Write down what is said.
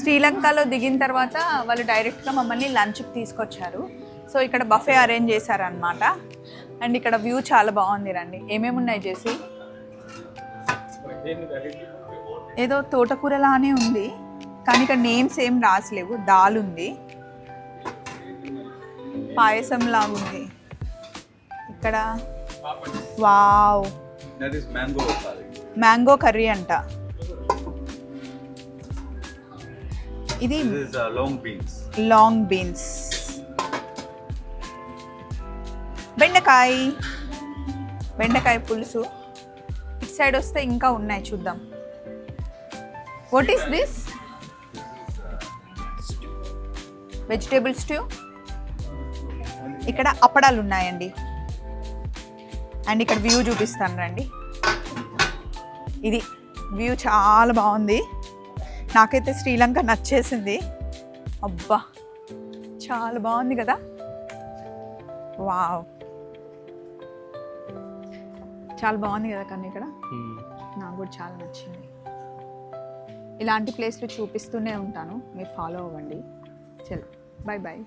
శ్రీలంకలో దిగిన తర్వాత వాళ్ళు డైరెక్ట్గా మమ్మల్ని లంచ్కి తీసుకొచ్చారు. సో ఇక్కడ బఫే అరేంజ్ చేశారనమాట. అండ్ ఇక్కడ వ్యూ చాలా బాగుంది. రండి, ఏమేమి ఉన్నాయి చేసి. ఏదో తోటకూరలానే ఉంది కానీ ఇక్కడ నేమ్స్ ఏం రాసలేవు. దాల్ ఉంది, పాయసం లాగుంది ఇక్కడ. వావ్, మ్యాంగో కర్రీ అంట. ఇది లాంగ్ బీన్స్. బెండకాయ పులుసు. ఇటు సైడ్ వస్తే ఇంకా ఉన్నాయి, చూద్దాం. What is this? Vegetable stew. ఇక్కడ అప్పడాలు ఉన్నాయండి. అండ్ ఇక్కడ వ్యూ చూపిస్తాను రండి. ఇది వ్యూ చాలా బాగుంది. నాకైతే శ్రీలంక నచ్చేసింది. అబ్బా, చాలా బాగుంది కదా. వావ్, చాలా బాగుంది కదా. కానీ ఇక్కడ నాకు కూడా చాలా నచ్చింది. ఇలాంటి ప్లేస్లు చూపిస్తూనే ఉంటాను, మీరు ఫాలో అవ్వండి. చలో, బాయ్ బాయ్.